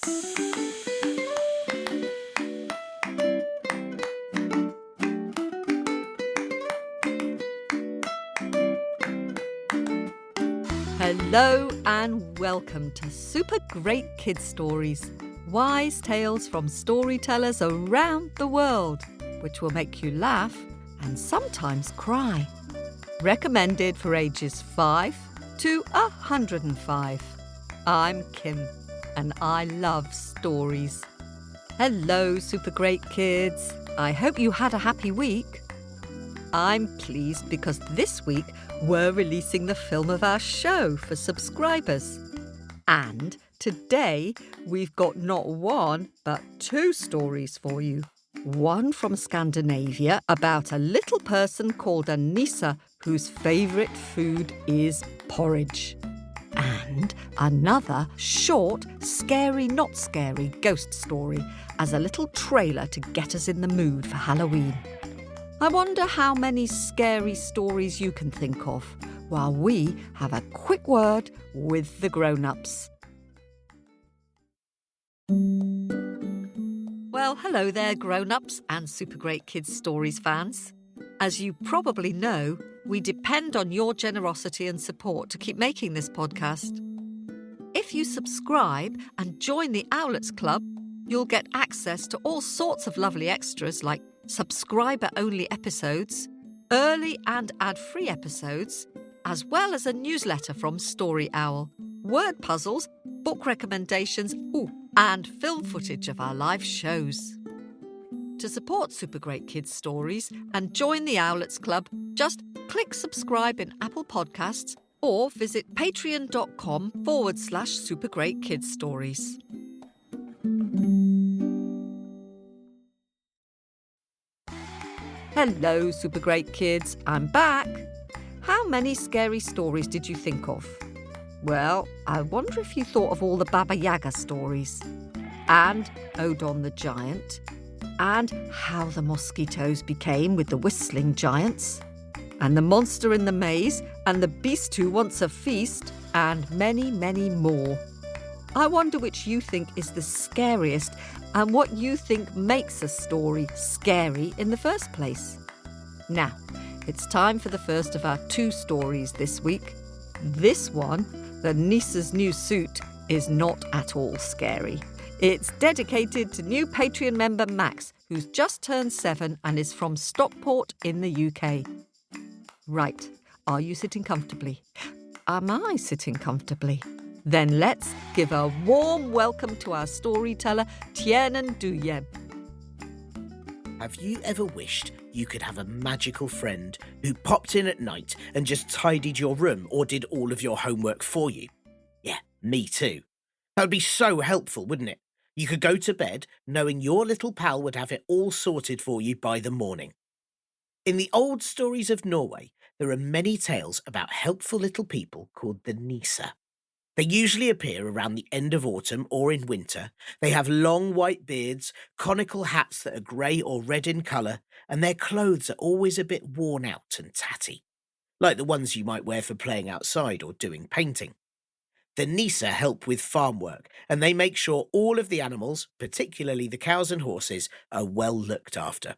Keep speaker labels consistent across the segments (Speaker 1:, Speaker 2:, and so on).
Speaker 1: Hello and welcome to Super Great Kids Stories, wise tales from storytellers around the world, which will make you laugh and sometimes cry. Recommended for ages 5 to 105. I'm Kim and I love stories. Hello, Super Great Kids. I hope you had a happy week. I'm pleased because this week we're releasing the film of our show for subscribers. And today we've got not one but 2 stories for you. One from Scandinavia about a little person called a Nisse whose favourite food is porridge. And another short, scary, not scary ghost story as a little trailer to get us in the mood for Halloween. I wonder how many scary stories you can think of while we have a quick word with the grown-ups. Well, hello there, grown-ups and Super Great Kids Stories fans. As you probably know, we depend on your generosity and support to keep making this podcast. If you subscribe and join the Owlets Club, you'll get access to all sorts of lovely extras like subscriber-only episodes, early and ad-free episodes, as well as a newsletter from Story Owl, word puzzles, book recommendations, and film footage of our live shows. To support Super Great Kids Stories and join the Owlets Club, just click subscribe in Apple Podcasts or visit patreon.com/supergreatkidsstories. Hello, Super Great Kids. I'm back. How many scary stories did you think of? Well, I wonder if you thought of all the Baba Yaga stories, and Odon the Giant, and how the mosquitoes became with the whistling giants, and the monster in the maze, and the beast who wants a feast, and many, many more. I wonder which you think is the scariest and what you think makes a story scary in the first place. Now, it's time for the first of our 2 stories this week. This one, the Nisse's new suit, is not at all scary. It's dedicated to new Patreon member Max, who's just turned 7 and is from Stockport in the UK. Right, are you sitting comfortably? Am I sitting comfortably? Then let's give a warm welcome to our storyteller, Tiernan Douieb.
Speaker 2: Have you ever wished you could have a magical friend who popped in at night and just tidied your room or did all of your homework for you? Yeah, me too. That would be so helpful, wouldn't it? You could go to bed knowing your little pal would have it all sorted for you by the morning. In the old stories of Norway, there are many tales about helpful little people called the Nisse. They usually appear around the end of autumn or in winter. They have long white beards, conical hats that are grey or red in colour, and their clothes are always a bit worn out and tatty, like the ones you might wear for playing outside or doing painting. The Nisse help with farm work, and they make sure all of the animals, particularly the cows and horses, are well looked after.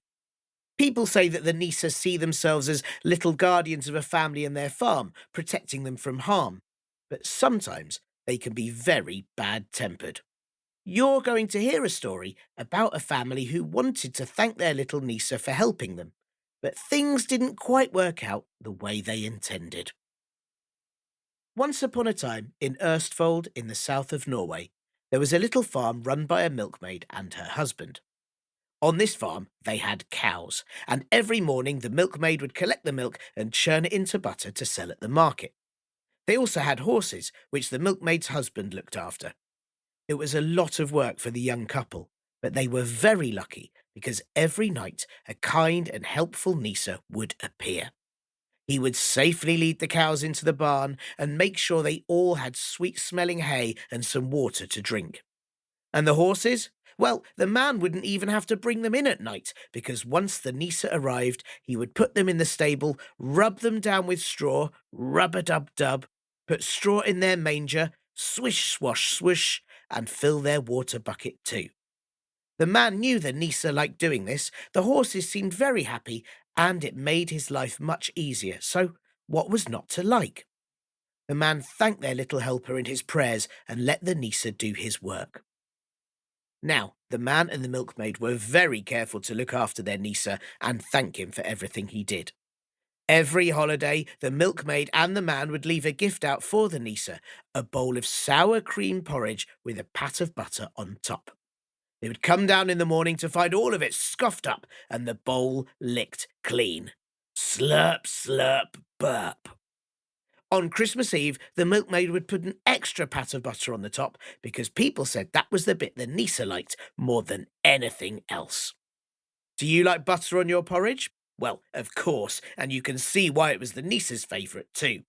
Speaker 2: People say that the Nisse see themselves as little guardians of a family and their farm, protecting them from harm. But sometimes they can be very bad-tempered. You're going to hear a story about a family who wanted to thank their little Nisse for helping them, but things didn't quite work out the way they intended. Once upon a time, in Østfold in the south of Norway, there was a little farm run by a milkmaid and her husband. On this farm, they had cows, and every morning the milkmaid would collect the milk and churn it into butter to sell at the market. They also had horses, which the milkmaid's husband looked after. It was a lot of work for the young couple, but they were very lucky because every night a kind and helpful Nisse would appear. He would safely lead the cows into the barn and make sure they all had sweet-smelling hay and some water to drink. And the horses? Well, the man wouldn't even have to bring them in at night, because once the Nisse arrived, he would put them in the stable, rub them down with straw, rub-a-dub-dub, put straw in their manger, swish, swash, swoosh, and fill their water bucket too. The man knew the Nisse liked doing this, the horses seemed very happy, and it made his life much easier, so what was not to like? The man thanked their little helper in his prayers and let the Nisse do his work. Now, the man and the milkmaid were very careful to look after their Nisse and thank him for everything he did. Every holiday, the milkmaid and the man would leave a gift out for the Nisse, a bowl of sour cream porridge with a pat of butter on top. They would come down in the morning to find all of it scoffed up and the bowl licked clean. Slurp, slurp, burp. On Christmas Eve, the milkmaid would put an extra pat of butter on the top because people said that was the bit the Nisse liked more than anything else. Do you like butter on your porridge? Well, of course, and you can see why it was the Nisse's favourite too.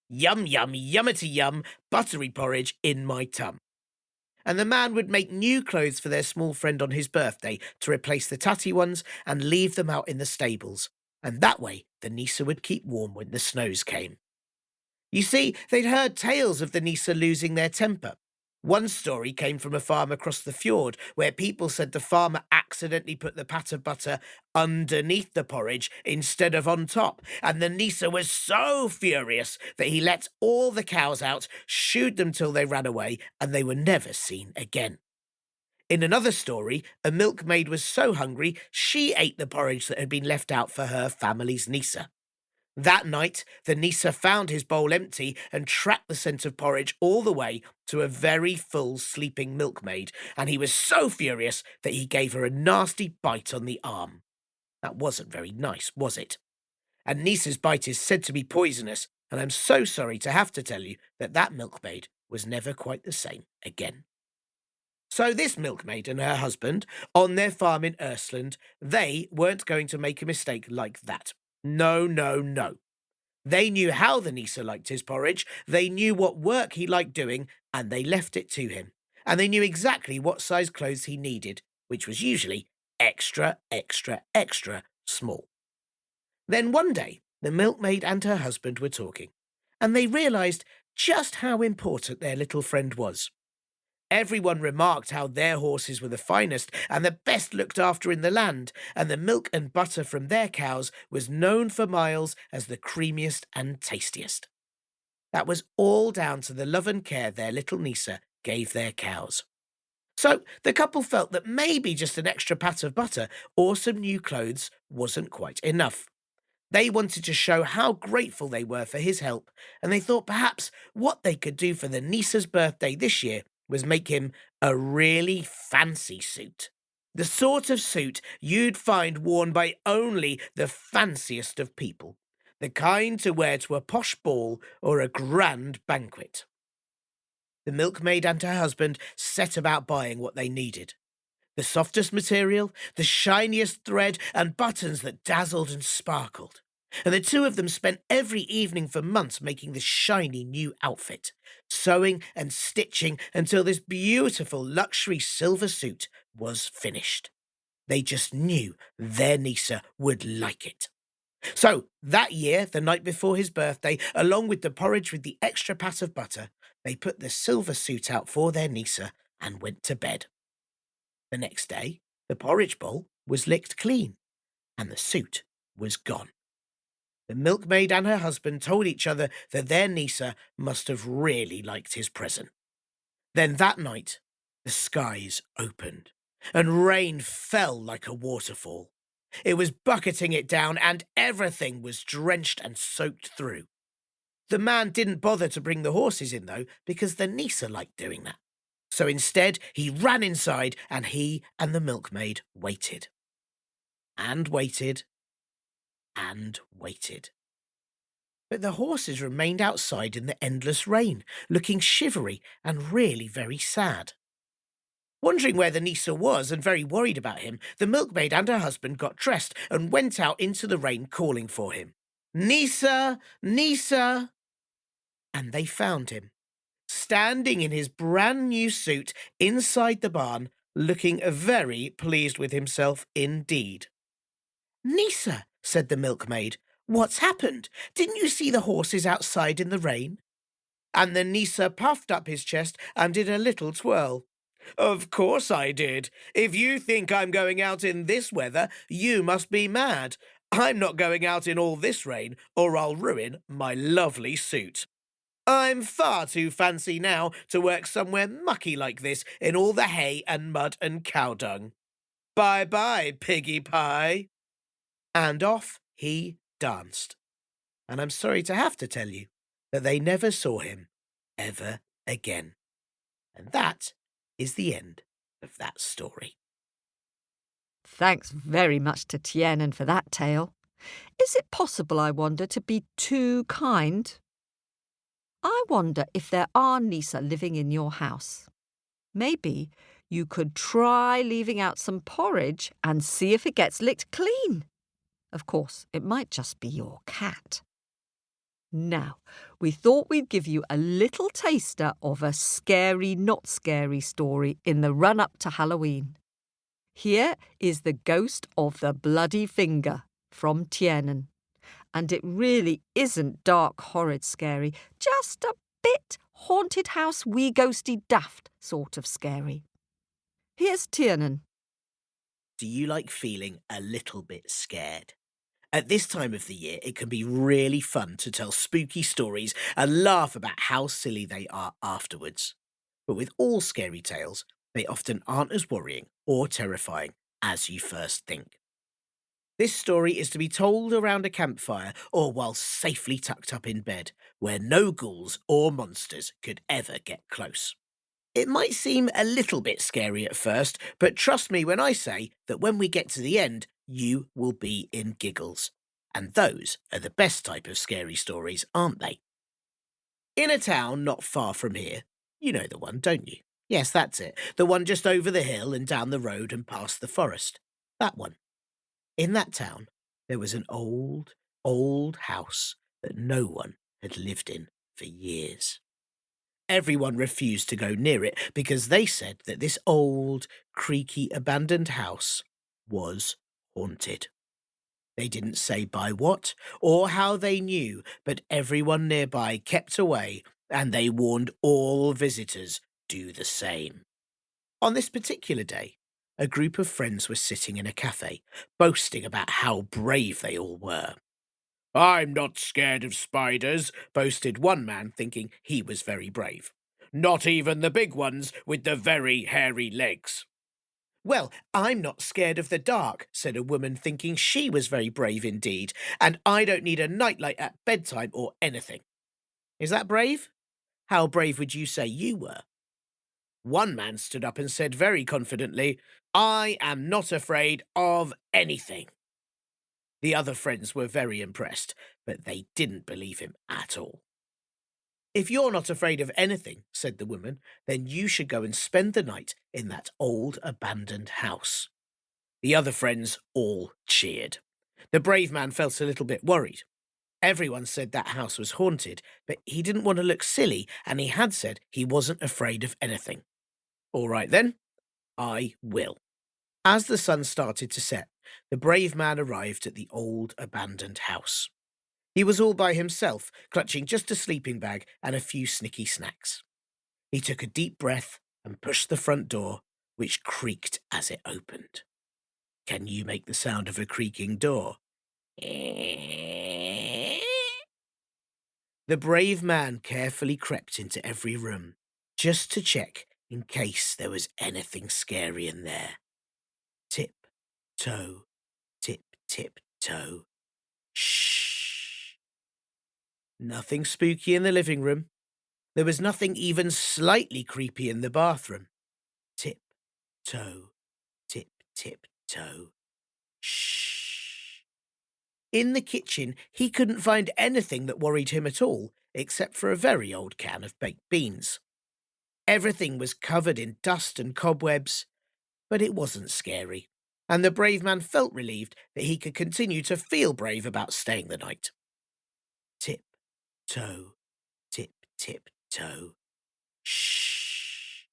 Speaker 2: Yum, yum, yummity yum, buttery porridge in my tum. And the man would make new clothes for their small friend on his birthday to replace the tatty ones and leave them out in the stables. And that way, the Nisse would keep warm when the snows came. You see, they'd heard tales of the Nisse losing their temper. One story came from a farm across the fjord where people said the farmer accidentally put the pat of butter underneath the porridge instead of on top, and the Nisse was so furious that he let all the cows out, shooed them till they ran away, and they were never seen again. In another story, a milkmaid was so hungry she ate the porridge that had been left out for her family's Nisse. That night, the Nisse found his bowl empty and tracked the scent of porridge all the way to a very full sleeping milkmaid, and he was so furious that he gave her a nasty bite on the arm. That wasn't very nice, was it? And Nisse's bite is said to be poisonous, and I'm so sorry to have to tell you that that milkmaid was never quite the same again. So this milkmaid and her husband, on their farm in Ursland, they weren't going to make a mistake like that. No, no, no. They knew how the Nisse liked his porridge, they knew what work he liked doing, and they left it to him. And they knew exactly what size clothes he needed, which was usually extra, extra, extra small. Then one day, the milkmaid and her husband were talking, and they realised just how important their little friend was. Everyone remarked how their horses were the finest and the best looked after in the land, and the milk and butter from their cows was known for miles as the creamiest and tastiest. That was all down to the love and care their little Nisse gave their cows. So the couple felt that maybe just an extra pat of butter or some new clothes wasn't quite enough. They wanted to show how grateful they were for his help, and they thought perhaps what they could do for the Nisse's birthday this year was make him a really fancy suit. The sort of suit you'd find worn by only the fanciest of people. The kind to wear to a posh ball or a grand banquet. The milkmaid and her husband set about buying what they needed. The softest material, the shiniest thread, and buttons that dazzled and sparkled. And the two of them spent every evening for months making this shiny new outfit, sewing and stitching until this beautiful luxury silver suit was finished. They just knew their Nisse would like it. So that year, the night before his birthday, along with the porridge with the extra pat of butter, they put the silver suit out for their Nisse and went to bed. The next day, the porridge bowl was licked clean, and the suit was gone. The milkmaid and her husband told each other that their Nisse must have really liked his present. Then that night, the skies opened, and rain fell like a waterfall. It was bucketing it down, and everything was drenched and soaked through. The man didn't bother to bring the horses in, though, because the Nisse liked doing that. So instead, he ran inside, and he and the milkmaid waited. And waited. And waited. But the horses remained outside in the endless rain, looking shivery and really very sad. Wondering where the Nisse was and very worried about him, the milkmaid and her husband got dressed and went out into the rain calling for him. Nisse! Nisse! And they found him, standing in his brand new suit inside the barn, looking very pleased with himself indeed. Nisse, said the milkmaid, what's happened? Didn't you see the horses outside in the rain? And the Nisse puffed up his chest and did a little twirl. Of course I did. If you think I'm going out in this weather, you must be mad. I'm not going out in all this rain, or I'll ruin my lovely suit. I'm far too fancy now to work somewhere mucky like this in all the hay and mud and cow dung. Bye-bye, piggy pie. And off he danced. And I'm sorry to have to tell you that they never saw him ever again. And that is the end of that story.
Speaker 1: Thanks very much to Tiernan for that tale. Is it possible, I wonder, to be too kind? I wonder if there are Nisse living in your house. Maybe you could try leaving out some porridge and see if it gets licked clean. Of course, it might just be your cat. Now, we thought we'd give you a little taster of a scary, not scary story in the run-up to Halloween. Here is The Ghost of the Bloody Finger from Tiernan. And it really isn't dark, horrid, scary, just a bit haunted house, wee ghosty daft sort of scary. Here's Tiernan.
Speaker 2: Do you like feeling a little bit scared? At this time of the year, it can be really fun to tell spooky stories and laugh about how silly they are afterwards. But with all scary tales, they often aren't as worrying or terrifying as you first think. This story is to be told around a campfire or while safely tucked up in bed, where no ghouls or monsters could ever get close. It might seem a little bit scary at first, but trust me when I say that when we get to the end, you will be in giggles. And those are the best type of scary stories, aren't they? In a town not far from here, you know the one, don't you? Yes, that's it. The one just over the hill and down the road and past the forest. That one. In that town, there was an old, old house that no one had lived in for years. Everyone refused to go near it because they said that this old, creaky, abandoned house was haunted. They didn't say by what or how they knew, but everyone nearby kept away, and they warned all visitors do the same. On this particular day, a group of friends were sitting in a cafe, boasting about how brave they all were. I'm not scared of spiders, boasted one man, thinking he was very brave. Not even the big ones with the very hairy legs. Well, I'm not scared of the dark, said a woman, thinking she was very brave indeed, and I don't need a nightlight at bedtime or anything. Is that brave? How brave would you say you were? One man stood up and said very confidently, I am not afraid of anything. The other friends were very impressed, but they didn't believe him at all. If you're not afraid of anything, said the woman, then you should go and spend the night in that old abandoned house. The other friends all cheered. The brave man felt a little bit worried. Everyone said that house was haunted, but he didn't want to look silly, and he had said he wasn't afraid of anything. All right then, I will. As the sun started to set, the brave man arrived at the old abandoned house. He was all by himself, clutching just a sleeping bag and a few snicky snacks. He took a deep breath and pushed the front door, which creaked as it opened. Can you make the sound of a creaking door? The brave man carefully crept into every room, just to check in case there was anything scary in there. Tip, toe, tip, tip, toe. Shh. Nothing spooky in the living room. There was nothing even slightly creepy in the bathroom. Tip, toe, tip, tip, toe. Shh. In the kitchen, he couldn't find anything that worried him at all, except for a very old can of baked beans. Everything was covered in dust and cobwebs, but it wasn't scary, and the brave man felt relieved that he could continue to feel brave about staying the night. Tip, toe, tip, tip, toe. Shh.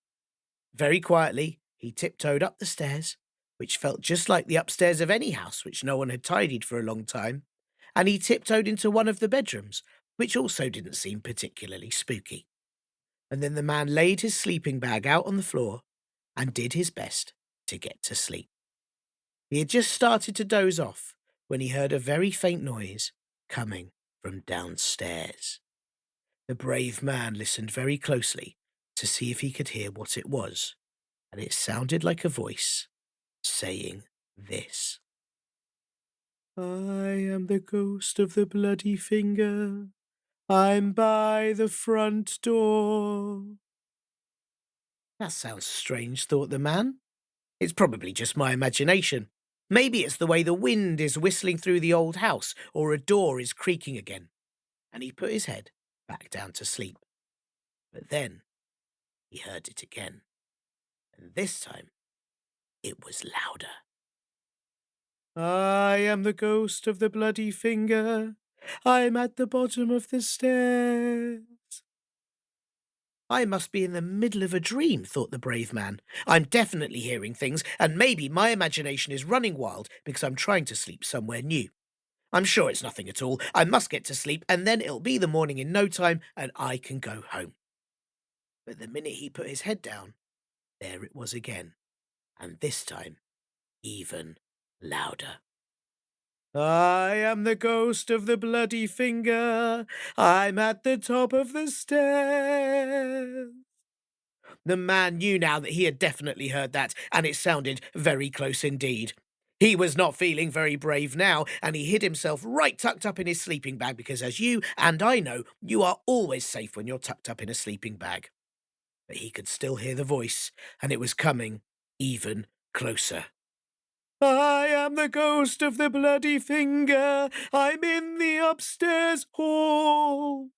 Speaker 2: Very quietly, he tiptoed up the stairs, which felt just like the upstairs of any house which no one had tidied for a long time, and he tiptoed into one of the bedrooms, which also didn't seem particularly spooky. and then the man laid his sleeping bag out on the floor and did his best to get to sleep. He had just started to doze off when he heard a very faint noise coming from downstairs. The brave man listened very closely to see if he could hear what it was, and it sounded like a voice saying this: "I am the ghost of the bloody finger. I'm by the front door." That sounds strange, thought the man. It's probably just my imagination. Maybe it's the way the wind is whistling through the old house, or a door is creaking again. And he put his head back down to sleep. But then he heard it again. And this time it was louder. "I am the ghost of the bloody finger. I'm at the bottom of the stairs." I must be in the middle of a dream, thought the brave man. I'm definitely hearing things, and maybe my imagination is running wild because I'm trying to sleep somewhere new. I'm sure it's nothing at all. I must get to sleep, and then it'll be the morning in no time, and I can go home. But the minute he put his head down, there it was again, and this time even louder. "I am the ghost of the bloody finger. I'm at the top of the stairs." The man knew now that he had definitely heard that, and it sounded very close indeed. He was not feeling very brave now, and he hid himself right tucked up in his sleeping bag because, as you and I know, you are always safe when you're tucked up in a sleeping bag. But he could still hear the voice, and it was coming even closer. "I am the ghost of the bloody finger. I'm in the upstairs hall."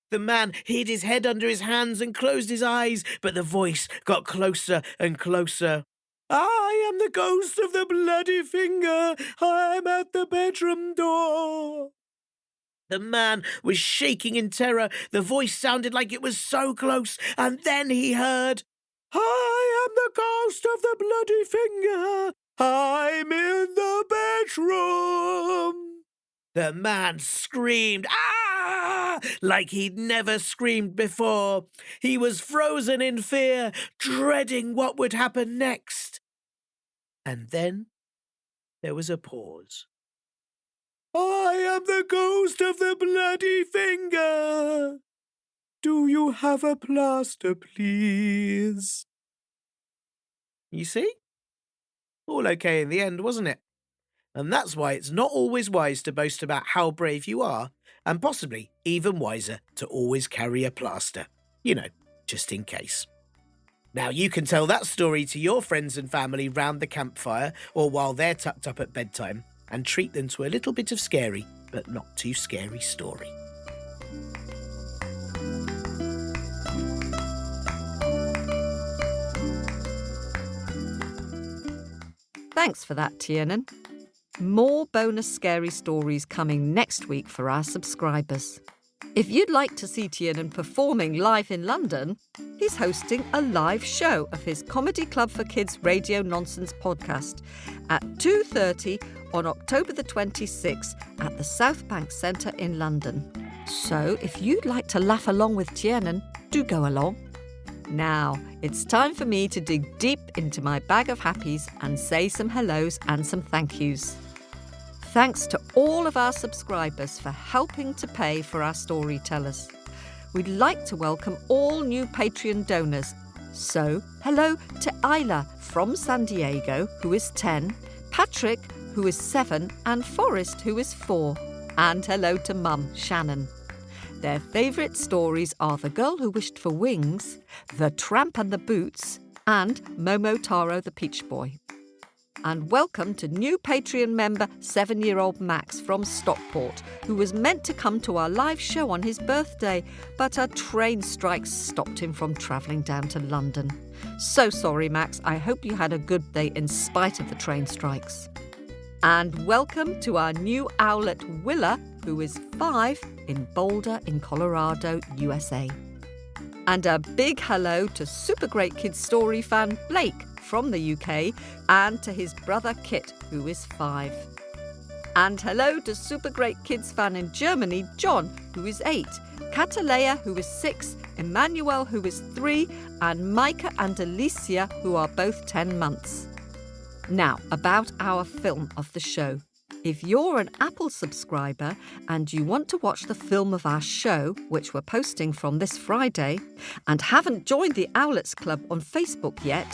Speaker 2: The man hid his head under his hands and closed his eyes, but the voice got closer and closer. "I am the ghost of the bloody finger. I'm at the bedroom door." The man was shaking in terror. The voice sounded like it was so close, and then he heard, "I am the ghost of the bloody finger. I'm in the bedroom." The man screamed, "Ah!" like he'd never screamed before. He was frozen in fear, dreading what would happen next. And then there was a pause. "I am the ghost of the bloody finger. Do you have a plaster, please?" You see? All okay in the end, wasn't it? And that's why it's not always wise to boast about how brave you are, and possibly even wiser to always carry a plaster. You know, just in case. Now you can tell that story to your friends and family round the campfire or while they're tucked up at bedtime and treat them to a little bit of scary but not too scary story.
Speaker 1: Thanks for that, Tiernan. More bonus scary stories coming next week for our subscribers. If you'd like to see Tiernan performing live in London, he's hosting a live show of his Comedy Club for Kids Radio Nonsense podcast at 2:30 on October the 26th at the South Bank Centre in London. So if you'd like to laugh along with Tiernan, do go along. Now, it's time for me to dig deep into my bag of happies and say some hellos and some thank yous. Thanks to all of our subscribers for helping to pay for our storytellers. We'd like to welcome all new Patreon donors. So, hello to Isla from San Diego, who is 10, Patrick, who is 7, and Forrest, who is 4. And hello to Mum, Shannon. Their favourite stories are The Girl Who Wished for Wings, The Tramp and the Boots, and Momotaro the Peach Boy. And welcome to new Patreon member 7-year-old Max from Stockport, who was meant to come to our live show on his birthday, but a train strike stopped him from travelling down to London. So sorry, Max. I hope you had a good day in spite of the train strikes. And welcome to our new owlet Willa, who is 5 in Boulder in Colorado, USA. And a big hello to Super Great Kids Story fan Blake from the UK and to his brother Kit, who is 5. And hello to Super Great Kids fan in Germany, John, who is 8, Catalea, who is 6, Emmanuel, who is 3, and Micah and Alicia, who are both 10 months. Now, about our film of the show. If you're an Apple subscriber and you want to watch the film of our show, which we're posting from this Friday, and haven't joined the Owlets Club on Facebook yet,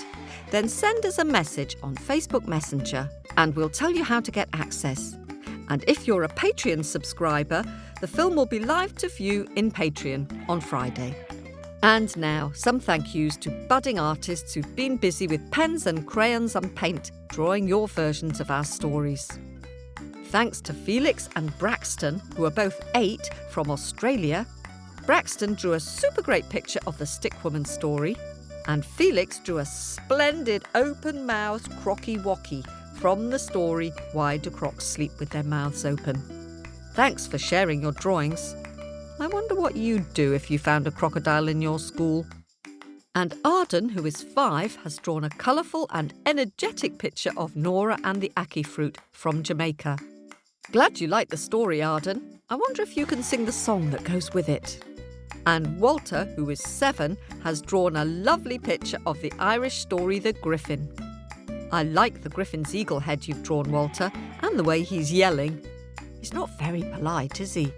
Speaker 1: then send us a message on Facebook Messenger and we'll tell you how to get access. And if you're a Patreon subscriber, the film will be live to view in Patreon on Friday. And now, some thank yous to budding artists who've been busy with pens and crayons and paint, drawing your versions of our stories. Thanks to Felix and Braxton, who are both 8 from Australia. Braxton drew a super great picture of the Stickwoman story, and Felix drew a splendid open-mouthed crocky-wocky from the story Why Do Crocs Sleep with Their Mouths Open? Thanks for sharing your drawings. I wonder what you'd do if you found a crocodile in your school. And Arden, who is 5, has drawn a colourful and energetic picture of Nora and the ackee fruit from Jamaica. Glad you like the story, Arden. I wonder if you can sing the song that goes with it. And Walter, who is 7, has drawn a lovely picture of the Irish story The Griffin. I like the griffin's eagle head you've drawn, Walter, and the way he's yelling. He's not very polite, is he?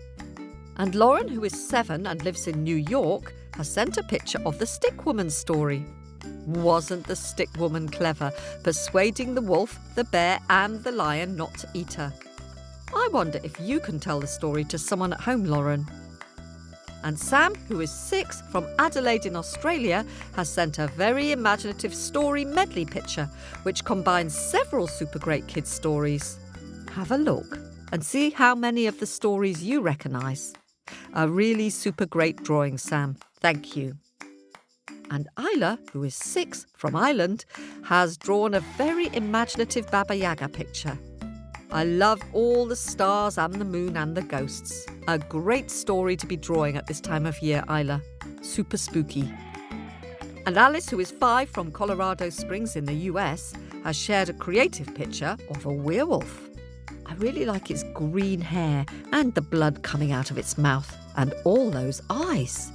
Speaker 1: And Lauren, who is 7 and lives in New York, has sent a picture of the Stickwoman story. Wasn't the Stickwoman clever, persuading the wolf, the bear and the lion not to eat her? I wonder if you can tell the story to someone at home, Lauren. And Sam, who is 6 from Adelaide in Australia, has sent a very imaginative story medley picture, which combines several super great kids' stories. Have a look and see how many of the stories you recognise. A really super great drawing, Sam. Thank you. And Isla, who is 6 from Ireland, has drawn a very imaginative Baba Yaga picture. I love all the stars and the moon and the ghosts. A great story to be drawing at this time of year, Isla. Super spooky. And Alice, who is 5 from Colorado Springs in the US, has shared a creative picture of a werewolf. I really like its green hair and the blood coming out of its mouth and all those eyes.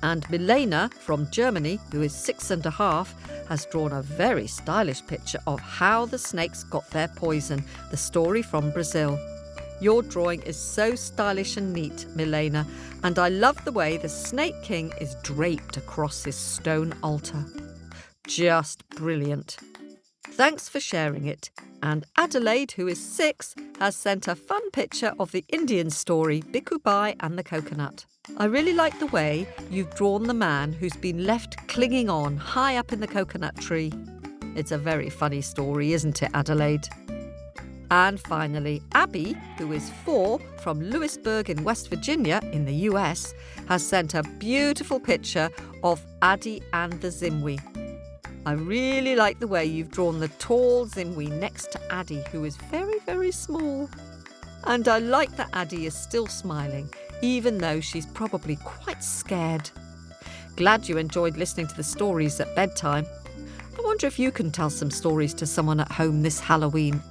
Speaker 1: And Milena from Germany, who is 6.5, has drawn a very stylish picture of how the snakes got their poison, the story from Brazil. Your drawing is so stylish and neat, Milena, and I love the way the Snake King is draped across his stone altar. Just brilliant. Thanks for sharing it. And Adelaide, who is 6, has sent a fun picture of the Indian story Bikubai and the Coconut. I really like the way you've drawn the man who's been left clinging on high up in the coconut tree. It's a very funny story, isn't it, Adelaide? And finally, Abby, who is 4 from Lewisburg in West Virginia in the US, has sent a beautiful picture of Addie and the Zimwi. I really like the way you've drawn the tall Zimwi next to Addie, who is very, very small. And I like that Addie is still smiling, even though she's probably quite scared. Glad you enjoyed listening to the stories at bedtime. I wonder if you can tell some stories to someone at home this Halloween.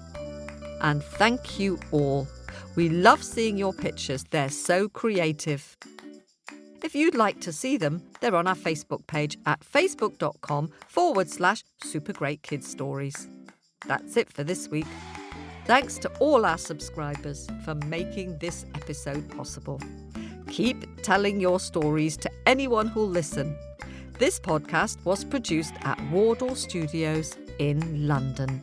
Speaker 1: And thank you all. We love seeing your pictures. They're so creative. If you'd like to see them, they're on our Facebook page at facebook.com/supergreatkidsstories. That's it for this week. Thanks to all our subscribers for making this episode possible. Keep telling your stories to anyone who'll listen. This podcast was produced at Wardle Studios in London.